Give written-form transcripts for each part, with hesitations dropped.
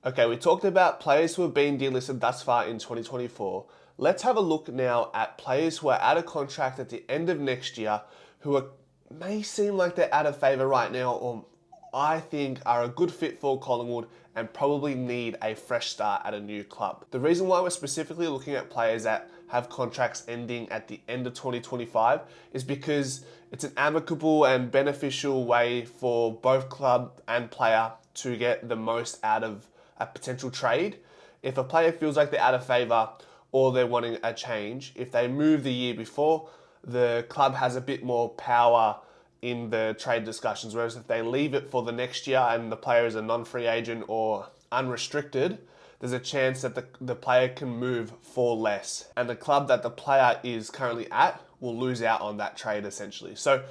Okay, we talked about players who have been delisted thus far in 2024. Let's have a look now at players who are out of contract at the end of next year who may seem like they're out of favour right now, or I think are a good fit for Collingwood and probably need a fresh start at a new club. The reason why we're specifically looking at players that have contracts ending at the end of 2025 is because it's an amicable and beneficial way for both club and player to get the most out of a potential trade. If a player feels like they're out of favour or they're wanting a change, if they move the year before, the club has a bit more power in the trade discussions. Whereas if they leave it for the next year and the player is a non-free agent or unrestricted, there's a chance that the player can move for less. And the club that the player is currently at will lose out on that trade essentially. So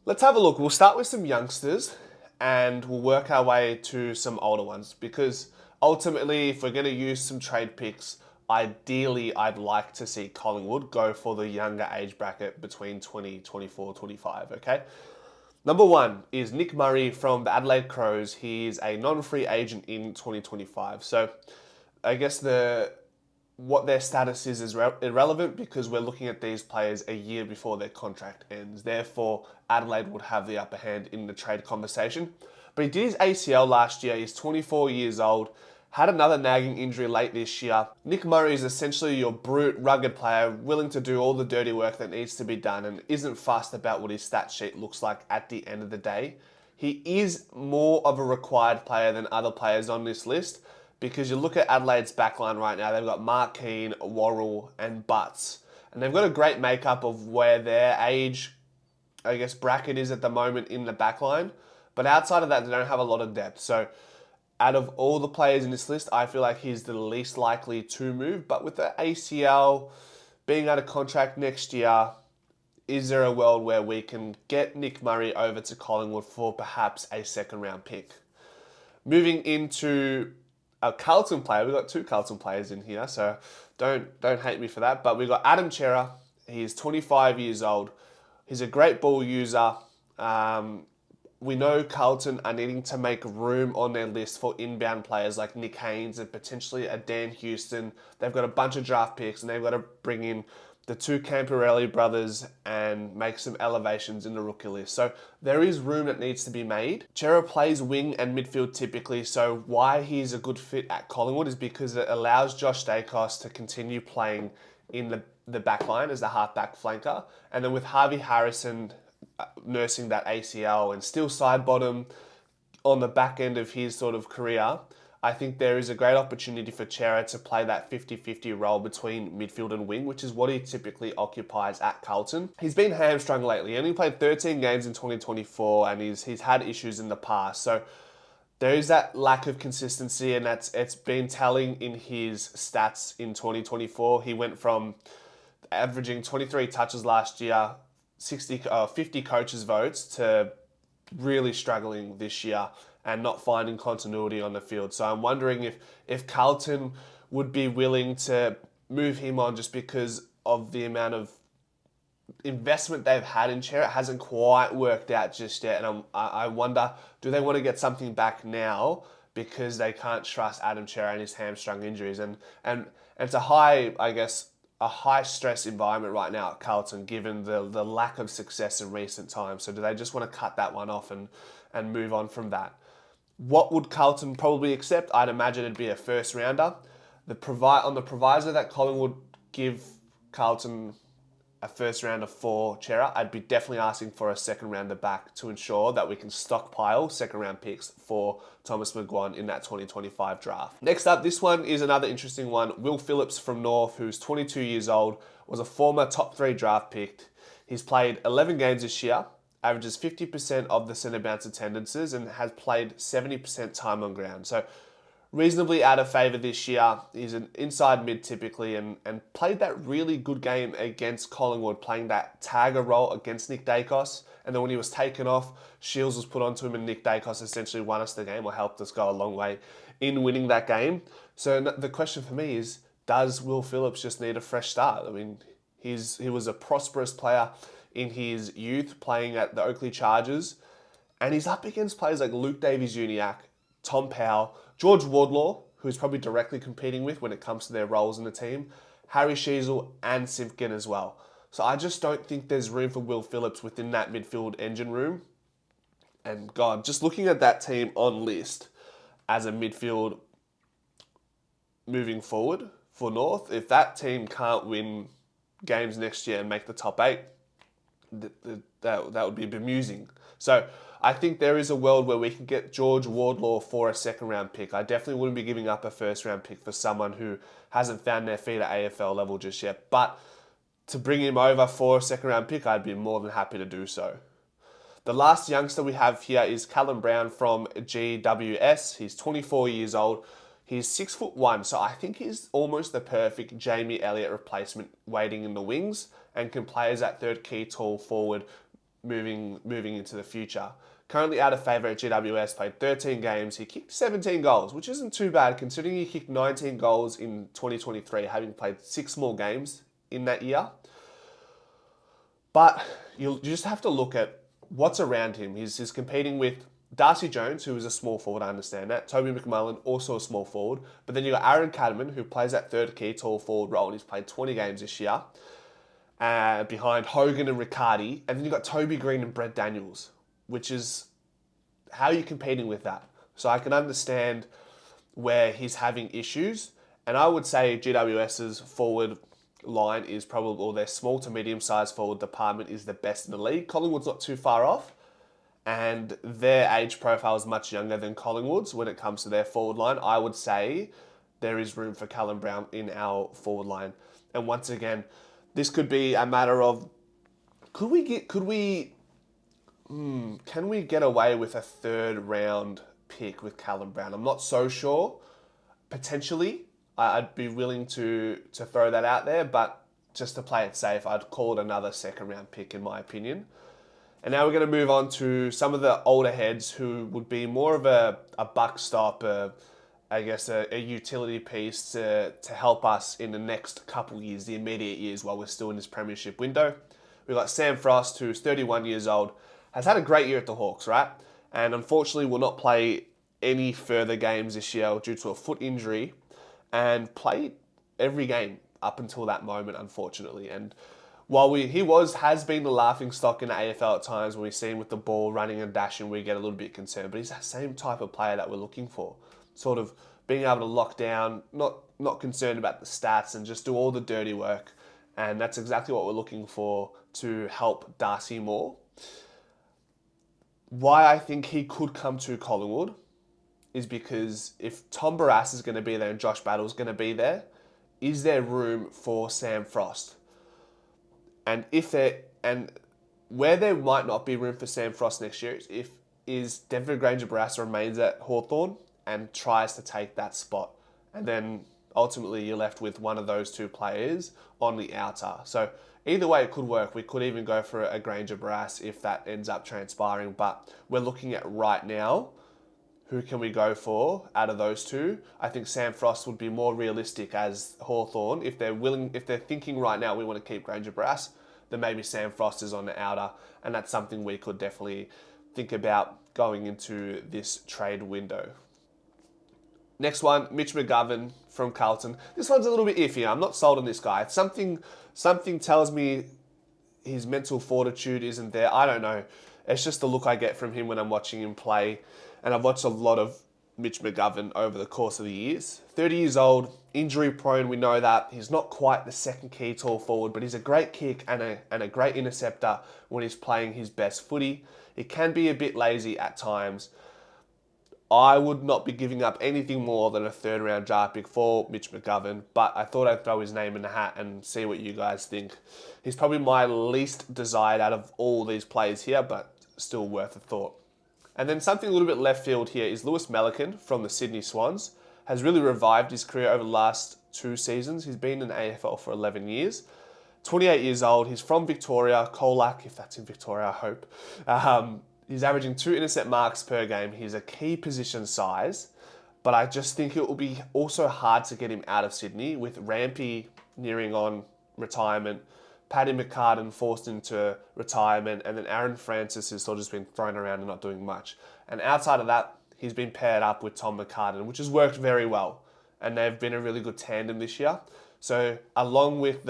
let's have a look. We'll start with some youngsters and we'll work our way to some older ones, because ultimately, if we're going to use some trade picks, ideally I'd like to see Collingwood go for the younger age bracket between 20, 24, 25, okay? Number one is Nick Murray from the Adelaide Crows. He's a non-free agent in 2025. So I guess what their status is irrelevant, because we're looking at these players a year before their contract ends. Therefore, Adelaide would have the upper hand in the trade conversation. But he did his ACL last year. He's 24 years old, had another nagging injury late this year. Nick Murray is essentially your brute, rugged player, willing to do all the dirty work that needs to be done and isn't fussed about what his stat sheet looks like at the end of the day. He is more of a required player than other players on this list, because you look at Adelaide's backline right now, they've got Mark Keane, Worrell and Butts. And they've got a great makeup of where their age, I guess, bracket is at the moment in the backline. But outside of that, they don't have a lot of depth. So out of all the players in this list, I feel like he's the least likely to move. But with the ACL being out of contract next year, is there a world where we can get Nick Murray over to Collingwood for perhaps a second round pick? Moving into a Carlton player, we've got two Carlton players in here, so don't hate me for that. But we've got Adam Cerra. He's 25 years old. He's a great ball user. We know Carlton are needing to make room on their list for inbound players like Nick Haynes and potentially a Dan Houston. They've got a bunch of draft picks and they've got to bring in the two Camporelli brothers and make some elevations in the rookie list. So there is room that needs to be made. Cerra plays wing and midfield typically, so why he's a good fit at Collingwood is because it allows Josh Dacos to continue playing in the back line as the half-back flanker. And then with Harvey Harrison nursing that ACL and still side bottom on the back end of his sort of career, I think there is a great opportunity for Cerra to play that 50-50 role between midfield and wing, which is what he typically occupies at Carlton. He's been hamstrung lately. He only played 13 games in 2024 and he's had issues in the past. So there is that lack of consistency, and it's been telling in his stats in 2024. He went from averaging 23 touches last year, 50 coaches' votes, to really struggling this year and not finding continuity on the field. So I'm wondering if Carlton would be willing to move him on just because of the amount of investment they've had in Cerra. It hasn't quite worked out just yet. And I wonder, do they want to get something back now because they can't trust Adam Cerra and his hamstring injuries? And it's a high stress environment right now at Carlton, given the lack of success in recent times. So do they just want to cut that one off and move on from that? What would Carlton probably accept? I'd imagine it'd be a first rounder. On the proviso that Collingwood give Carlton a first rounder for Cerra, I'd be definitely asking for a second rounder back to ensure that we can stockpile second round picks for Thomas McGuan in that 2025 draft. Next up, this one is another interesting one. Will Phillips from North, who's 22 years old, was a former top 3 draft pick. He's played 11 games this year, averages 50% of the centre bounce attendances, and has played 70% time on ground. So reasonably out of favour this year. He's an inside mid typically, and played that really good game against Collingwood, playing that tagger role against Nick Dacos. And then when he was taken off, Shields was put onto him, and Nick Dacos essentially won us the game, or helped us go a long way in winning that game. So the question for me is, does Will Phillips just need a fresh start? I mean, he was a prosperous player in his youth, playing at the Oakley Chargers, and he's up against players like Luke Davies-Uniacke, Tom Powell, George Wardlaw, who's probably directly competing with when it comes to their roles in the team, Harry Sheasel and Simpkin as well. So I just don't think there's room for Will Phillips within that midfield engine room. And God, just looking at that team on list as a midfield moving forward for North, if that team can't win games next year and make the top 8, that would be bemusing. So I think there is a world where we can get George Wardlaw for a second round pick. I definitely wouldn't be giving up a first round pick for someone who hasn't found their feet at AFL level just yet. But to bring him over for a second round pick, I'd be more than happy to do so. The last youngster we have here is Callum Brown from GWS. He's 24 years old. He's 6'1", so I think he's almost the perfect Jamie Elliott replacement waiting in the wings and can play as that third key tall forward moving into the future. Currently out of favour at GWS, played 13 games. He kicked 17 goals, which isn't too bad considering he kicked 19 goals in 2023, having played 6 more games in that year. But you just have to look at what's around him. He's competing with Darcy Jones, who is a small forward, I understand that. Toby McMullen, also a small forward. But then you got Aaron Cadman, who plays that third key tall forward role, and he's played 20 games this year. Behind Hogan and Riccardi. And then you got Toby Green and Brett Daniels, which is, how are you competing with that? So I can understand where he's having issues. And I would say GWS's forward line is probably, or their small to medium-sized forward department is the best in the league. Collingwood's not too far off. And their age profile is much younger than Collingwood's when it comes to their forward line. I would say there is room for Callum Brown in our forward line. And once again, this could be a matter of, can we get away with a third round pick with Callum Brown? I'm not so sure. Potentially, I'd be willing to throw that out there, but just to play it safe, I'd call it another second round pick in my opinion. And now we're going to move on to some of the older heads who would be more of a buck stop, a utility piece to help us in the next couple years, the immediate years while we're still in this premiership window. We've got Sam Frost, who's 31 years old, has had a great year at the Hawks, right? And unfortunately will not play any further games this year due to a foot injury, and played every game up until that moment, unfortunately. And while has been the laughing stock in the AFL at times when we see him with the ball running and dashing, we get a little bit concerned. But he's that same type of player that we're looking for. Sort of being able to lock down, not concerned about the stats and just do all the dirty work. And that's exactly what we're looking for to help Darcy more. Why I think he could come to Collingwood is because if Tom Barrass is going to be there and Josh Battle's going to be there, is there room for Sam Frost? And where there might not be room for Sam Frost next year is Denver Granger Barrass remains at Hawthorn and tries to take that spot. And then ultimately you're left with one of those two players on the outer. So either way it could work. We could even go for a Granger Barrass if that ends up transpiring. But we're looking at right now, who can we go for out of those two? I think Sam Frost would be more realistic as Hawthorn. If they're thinking right now we want to keep Granger Barrass, then maybe Sam Frost is on the outer, and that's something we could definitely think about going into this trade window. Next one, Mitch McGovern from Carlton. This one's a little bit iffy. I'm not sold on this guy. Something tells me his mental fortitude isn't there. I don't know. It's just the look I get from him when I'm watching him play. And I've watched a lot of Mitch McGovern over the course of the years. 30 years old, injury prone, we know that. He's not quite the second key tall forward, but he's a great kick and a great interceptor when he's playing his best footy. He can be a bit lazy at times. I would not be giving up anything more than a third round draft pick for Mitch McGovern, but I thought I'd throw his name in the hat and see what you guys think. He's probably my least desired out of all these players here, but still worth a thought. And then something a little bit left field here is Lewis Melican from the Sydney Swans. Has really revived his career over the last 2 seasons. He's been in the AFL for 11 years. 28 years old. He's from Victoria, Colac, if that's in Victoria, I hope. He's averaging 2 intercept marks per game. He's a key position size, but I just think it will be also hard to get him out of Sydney with Rampy nearing on retirement, Paddy McCartan forced into retirement, and then Aaron Francis has sort of just been thrown around and not doing much. And outside of that, he's been paired up with Tom McCartan, which has worked very well, and they've been a really good tandem this year. So along with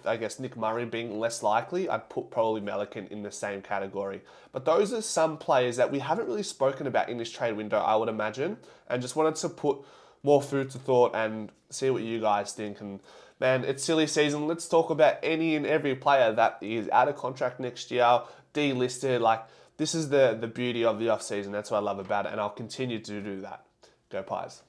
I guess Nick Murray being less likely, I'd put probably Melican in the same category. But those are some players that we haven't really spoken about in this trade window, I would imagine, and just wanted to put more food to thought and see what you guys think. And man, it's silly season. Let's talk about any and every player that is out of contract next year, delisted. Like, this is the beauty of the off season. That's what I love about it, and I'll continue to do that. Go Pies.